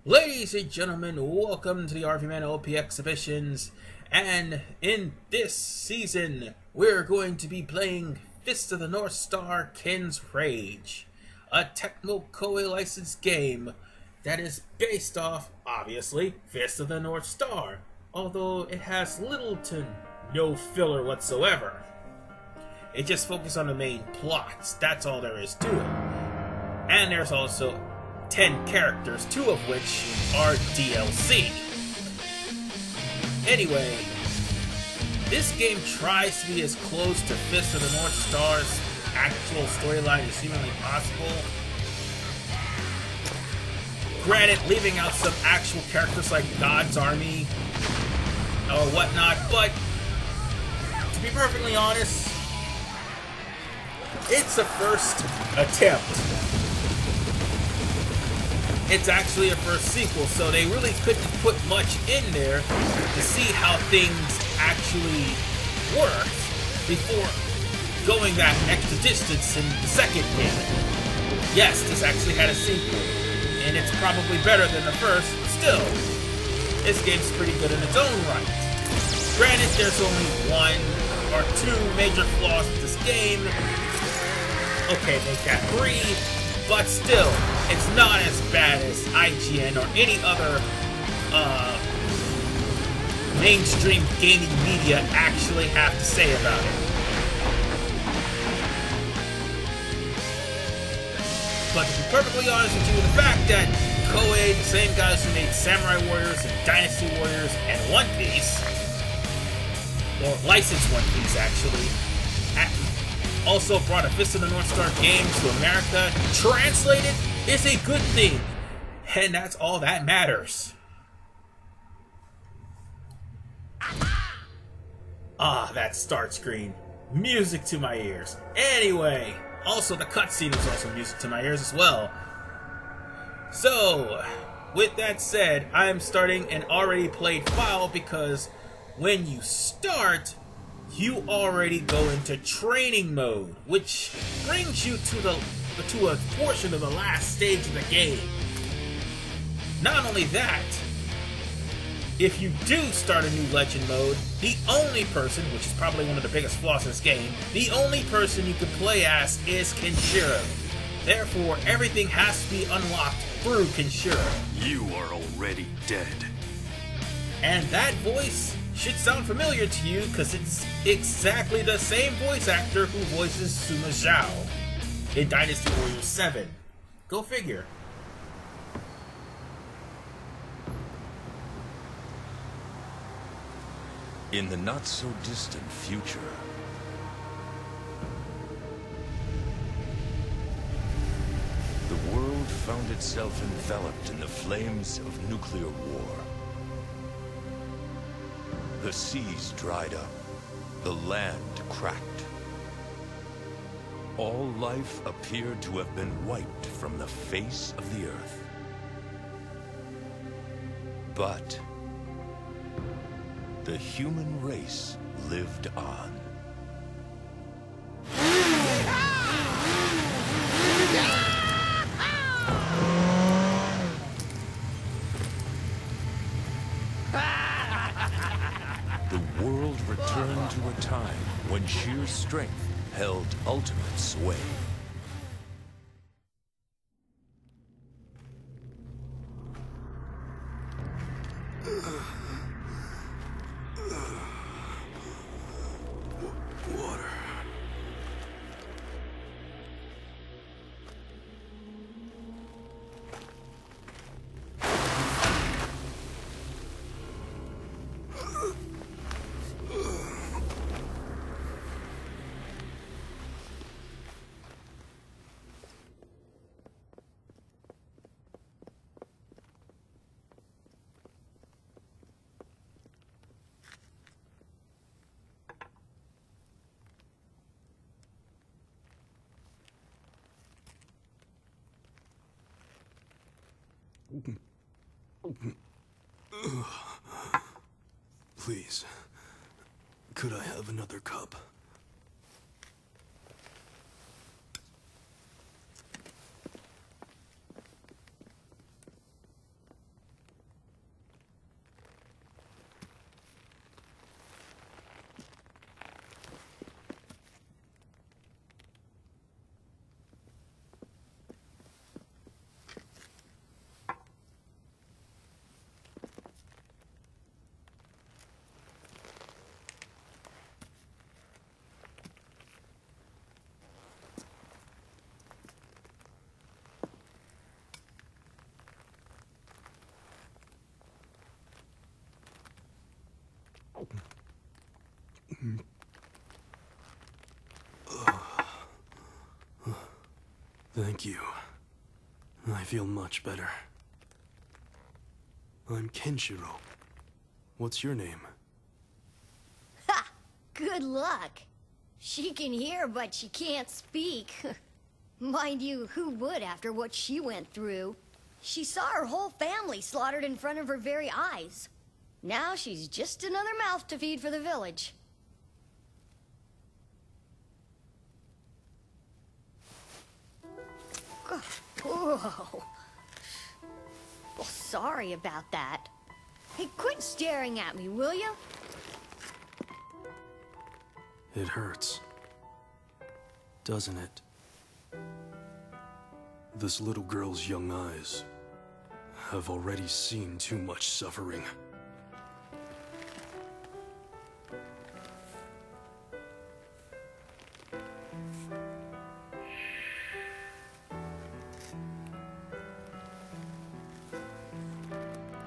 Ladies and gentlemen, welcome to the RVMan LP exhibitions, and in this season, we're going to be playing Fist of the North Star Ken's Rage, a Tecmo Koei licensed game that is based off, obviously, Fist of the North Star, although it has little to no filler whatsoever. It just focuses on the main plots, that's all there is to it. And there's also 10 characters, 2 of which are DLC. Anyway, this game tries to be as close to Fist of the North Star's actual storyline as humanly possible. Granted, leaving out some actual characters like God's Army or whatnot, but to be perfectly honest, it's a first attempt. It's actually a first sequel, so they really couldn't put much in there to see how things actually work before going that extra distance in the second game. Yes, this actually had a sequel, and it's probably better than the first, but still, this game's pretty good in its own right. Granted, there's only 1 or 2 major flaws with this game. Okay, make that 3. But still, it's not as bad as IGN or any other mainstream gaming media actually have to say about it. But to be perfectly honest with you, the fact that Koei, the same guys who made Samurai Warriors and Dynasty Warriors and One Piece, or licensed One Piece actually, also brought a Fist of the North Star game to America, translated, is a good thing. And that's all that matters. Ah, that start screen. Music to my ears. Anyway, also the cutscene is also music to my ears as well. So, with that said, I am starting an already played file because when you start, you already go into training mode, which brings you to a portion of the last stage of the game. Not only that, if you do start a new legend mode, the only person, which is probably one of the biggest flaws in this game, the only person you can play as is Kenshiro. Therefore, everything has to be unlocked through Kenshiro. You are already dead. And that voice should sound familiar to you because it's exactly the same voice actor who voices Suma Zhao in Dynasty Warriors 7. Go figure. In the not-so-distant future, the world found itself enveloped in the flames of nuclear war. The seas dried up, the land cracked. All life appeared to have been wiped from the face of the earth. But the human race lived on. The world returned to a time when sheer strength held ultimate sway. Water. Please, could I have another cup? Thank you. I feel much better. I'm Kenshiro. What's your name? Ha! Good luck. She can hear, but she can't speak. Mind you, who would after what she went through? She saw her whole family slaughtered in front of her very eyes. Now she's just another mouth to feed for the village. Whoa. Well, sorry about that. Hey, quit staring at me, will you? It hurts. Doesn't it? This little girl's young eyes have already seen too much suffering.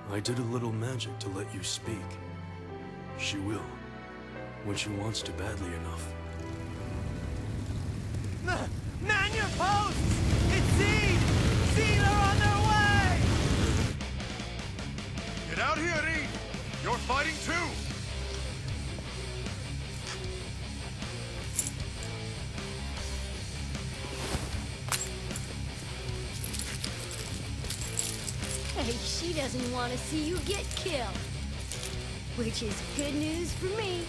I did a little magic to let you speak. She will, when she wants to badly enough. Man your posts! It's Zeed! Zeed are on their way! Get out here, Reed! You're fighting too! Hey, she doesn't want to see you get killed. Which is good news for me.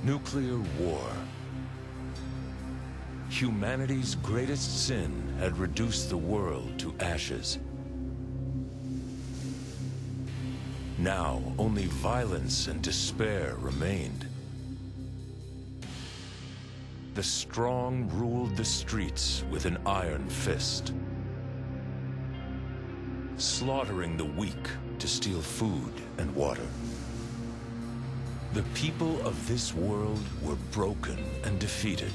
Nuclear war. Humanity's greatest sin had reduced the world to ashes. Now, only violence and despair remained. The strong ruled the streets with an iron fist, slaughtering the weak to steal food and water. The people of this world were broken and defeated.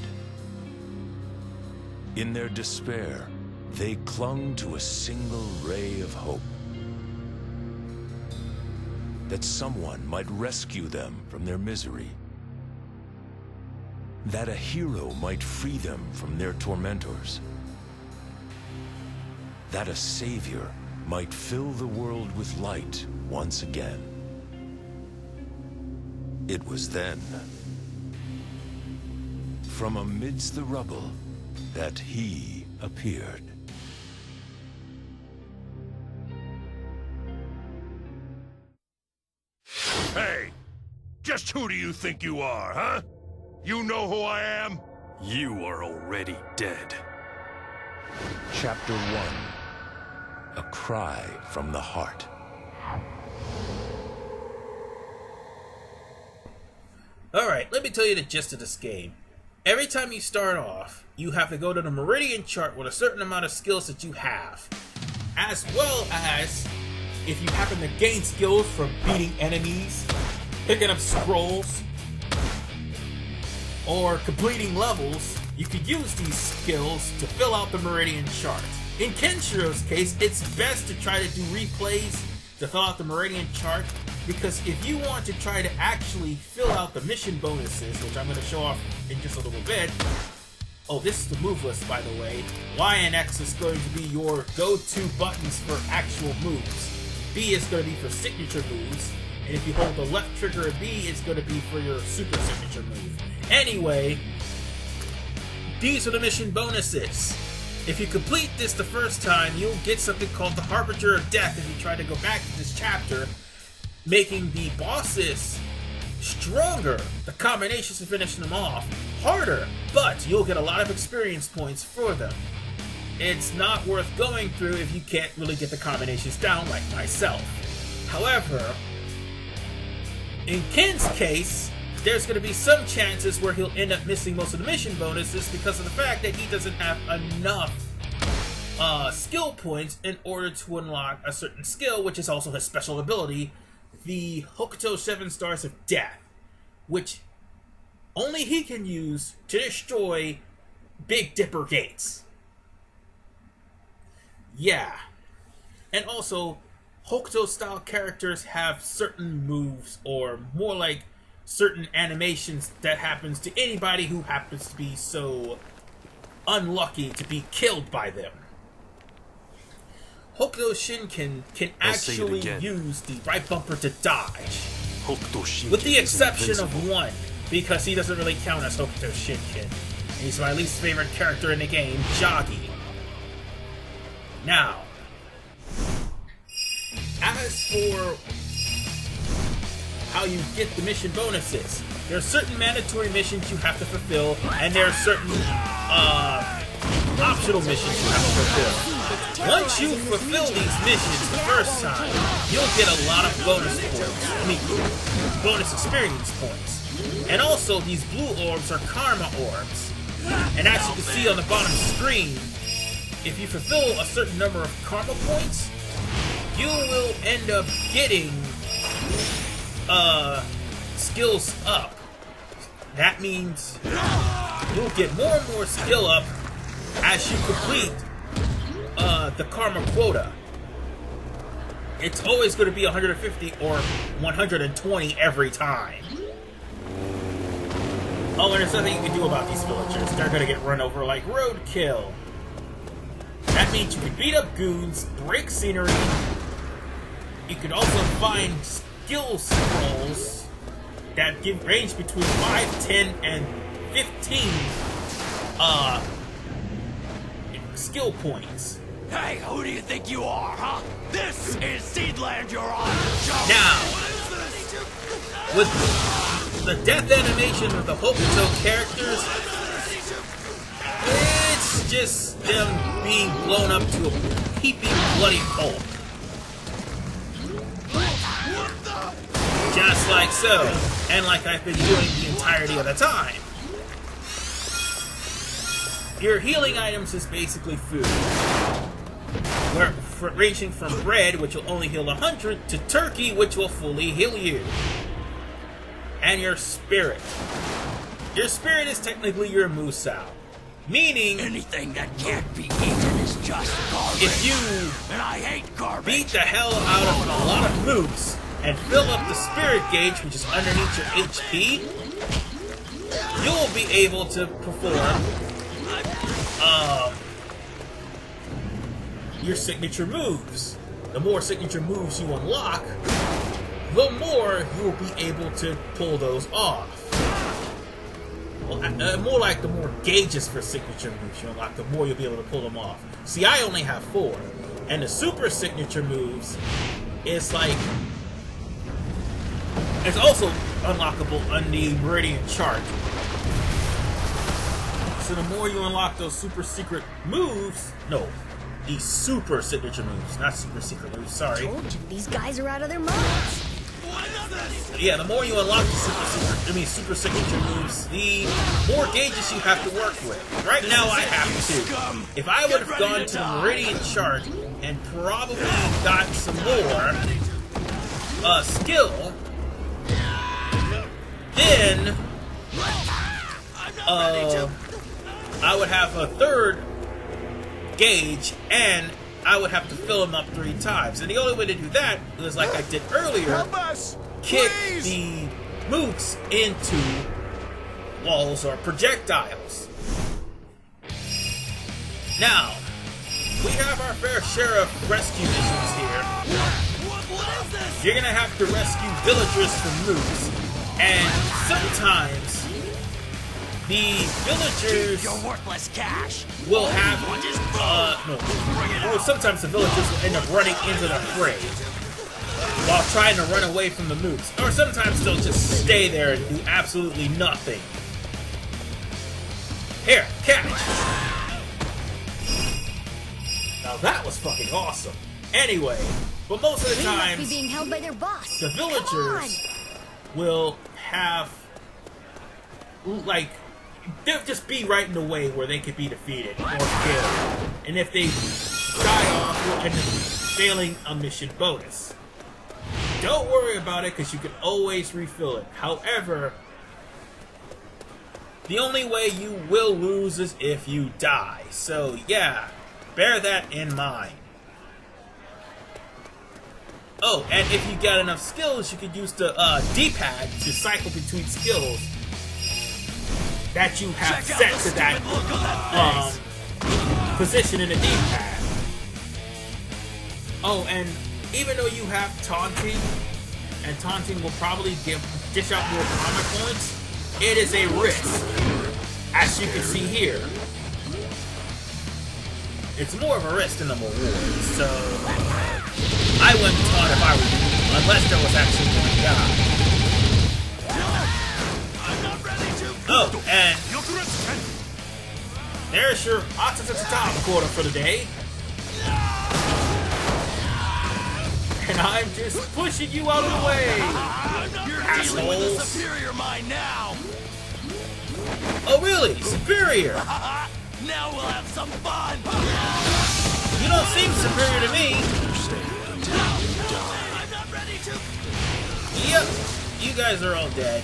In their despair, they clung to a single ray of hope. That someone might rescue them from their misery. That a hero might free them from their tormentors. That a savior might fill the world with light once again. It was then, from amidst the rubble, that he appeared. Hey! Just who do you think you are, huh? You know who I am? You are already dead. Chapter 1. A Cry from the Heart. Alright, let me tell you the gist of this game. Every time you start off, you have to go to the Meridian chart with a certain amount of skills that you have. As well as, if you happen to gain skills from beating enemies, picking up scrolls, or completing levels, you could use these skills to fill out the Meridian chart. In Kenshiro's case, it's best to try to do replays to fill out the Meridian chart, because if you want to try to actually fill out the mission bonuses, which I'm going to show off in just a little bit. Oh, this is the move list, by the way. Y and X is going to be your go-to buttons for actual moves. B is going to be for signature moves, and if you hold the left trigger of B, it's going to be for your super signature move. Anyway, these are the mission bonuses. If you complete this the first time, you'll get something called the Harbinger of Death if you try to go back to this chapter, making the bosses stronger, the combinations of finishing them off harder, but you'll get a lot of experience points for them. It's not worth going through if you can't really get the combinations down like myself. However, in Ken's case, there's going to be some chances where he'll end up missing most of the mission bonuses because of the fact that he doesn't have enough skill points in order to unlock a certain skill, which is also his special ability, the Hokuto 7 Stars of Death, which only he can use to destroy Big Dipper gates. Yeah. And also, Hokuto-style characters have certain moves, or more like certain animations that happens to anybody who happens to be so unlucky to be killed by them. Hokuto Shinken can actually use the right bumper to dodge, with the exception of one, because he doesn't really count as Hokuto Shinken. He's my least favorite character in the game, Jagi. Now, as for how you get the mission bonuses, there are certain mandatory missions you have to fulfill, and there are certain optional missions you have to fulfill. Once you fulfill these missions the first time, you'll get a lot of bonus points. Bonus experience points. And also, these blue orbs are karma orbs. And as you can see on the bottom screen, if you fulfill a certain number of karma points, you will end up getting skills up. That means you'll get more and more skill up as you complete the karma quota. It's always going to be 150 or 120 every time. Oh, and there's nothing you can do about these villagers. They're going to get run over like roadkill. That means you can beat up goons, break scenery. You can also find skill scrolls that give range between 5, 10, and 15 skill points. Hey, who do you think you are, huh? This is Seedland you're on. Now, with the death animation of the Hokuto characters, it's just them being blown up to a heaping bloody pulp. Just like so, and like I've been doing the entirety of the time. Your healing items is basically food. Ranging from bread, which will only heal 100, to turkey, which will fully heal you. And your spirit. Your spirit is technically your musou. Meaning, anything that can't be eaten is just garbage. If you and I hate garbage. Beat the hell out of a lot of mooks and fill up the spirit gauge, which is underneath your HP, you'll be able to perform your signature moves. The more signature moves you unlock, the more you'll be able to pull those off. Well, more like the more gauges for signature moves you unlock, the more you'll be able to pull them off. See, I only have 4. And the super signature moves is like... it's also unlockable on the Meridian chart. So the more you unlock those super secret moves... no, the super signature moves, not super secret moves, sorry. I told you, these guys are out of their minds. Yeah, the more you unlock the super signature moves, the more gauges you have to work with. Right now I have 2. If I would have gone to the Meridian chart and probably got some more skill, then I would have a 3rd gauge, and I would have to fill them up 3 times. And the only way to do that was, like I did earlier, kick the mooks into walls or projectiles. Now, we have our fair share of rescue missions here. You're gonna have to rescue villagers from mooks, and sometimes the villagers will have, sometimes the villagers will end up running into the fray while trying to run away from the mooks. Or sometimes they'll just stay there and do absolutely nothing. Here, catch! Now that was fucking awesome. Anyway, but most of the time, being held by their boss. the villagers will have like, they'll just be right in the way where they could be defeated or killed. And if they die off, you'll end up failing a mission bonus. Don't worry about it, because you can always refill it. However, the only way you will lose is if you die. So, yeah, bear that in mind. Oh, and if you got enough skills, you could use the D-pad to cycle between skills that you have set to that position in the D-pad. Oh, and even though you have taunting, and taunting will probably dish out more karma points, it is a risk, as you can see here. It's more of a risk than a reward, so I wouldn't taunt if I were you, unless there was actually one guy. Oh, and there's your Atatata quota for the day. And I'm just pushing you out of the way. You're dealing with a superior mind now. Oh really? Superior? Now we'll have some fun. You don't seem superior to me. I'm not ready to. Yep, you guys are all dead.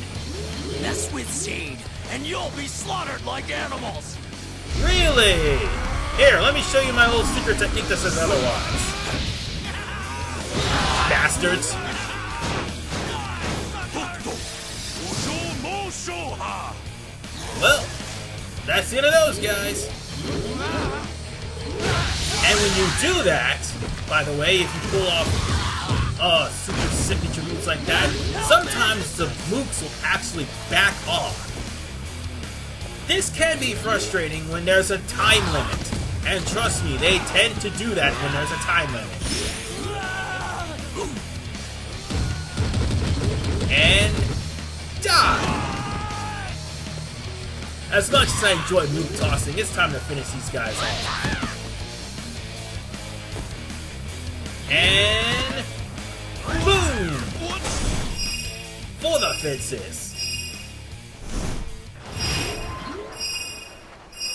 Mess with Zeed, and you'll be slaughtered like animals. Really? Here, let me show you my whole secret technique that says otherwise. Bastards. Well, that's the end of those guys. And when you do that, by the way, if you pull off super signature moves like that, sometimes the mooks will actually back off. This can be frustrating when there's a time limit. And trust me, they tend to do that when there's a time limit. And die. As much as I enjoy mook tossing, it's time to finish these guys off. And boom! For the fences.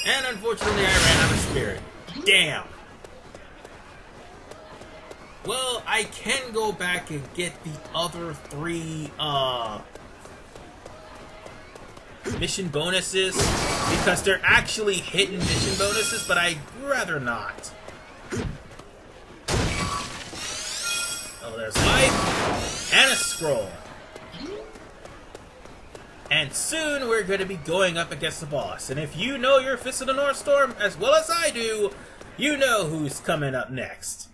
And unfortunately, I ran out of spirit. Damn. Well, I can go back and get the other 3 mission bonuses, because they're actually hidden mission bonuses, but I'd rather not. Oh, there's life and a scroll. And soon we're going to be going up against the boss. And if you know your Fist of the North Storm as well as I do, you know who's coming up next.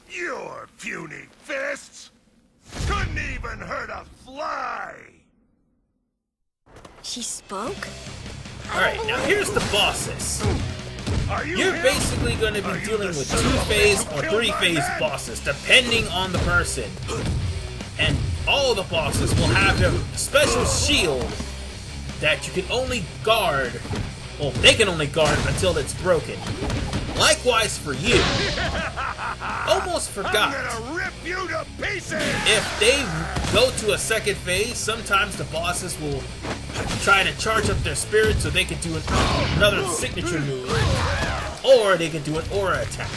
Your puny fists couldn't even hurt a fly! She spoke? Alright, now here's the bosses. You're basically going to be dealing with 2-phase or 3-phase bosses, depending on the person. And all the bosses will have a special shield that you can only guard. Well, they can only guard until it's broken. Likewise for you. Almost forgot. I'm gonna rip you to pieces! If they go to a second phase, sometimes the bosses will try to charge up their spirit so they can do another signature move. Or they can do an aura attack,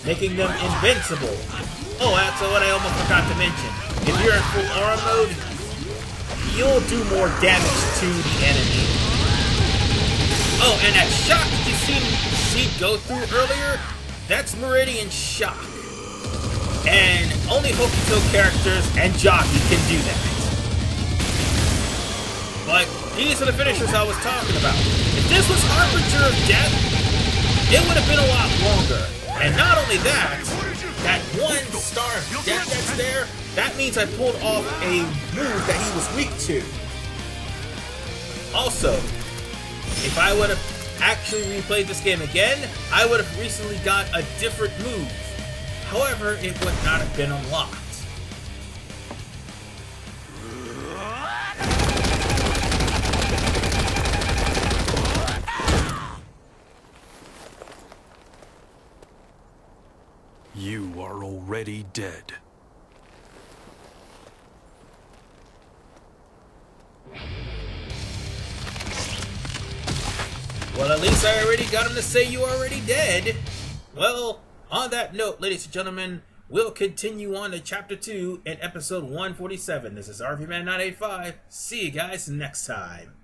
making them invincible. Oh, that's what I almost forgot to mention. If you're in full aura mode, you'll do more damage to the enemy. Oh, and that shock that you seen Zeed go through earlier, that's Meridian Shock. And only Hokuto characters and Jockey can do that. But these are the finishers I was talking about. If this was Harbinger of Death, it would have been a lot longer. And not only that, that 1 star of death that's there, that means I pulled off a move that he was weak to. Also, if I would have actually replayed this game again, I would have recently got a different move. However, it would not have been unlocked. already dead. Well, at least I already got him to say you already dead. Well, on that note, ladies and gentlemen, we'll continue on to Chapter 2 in Episode 147. This is RVMan 985. See you guys next time.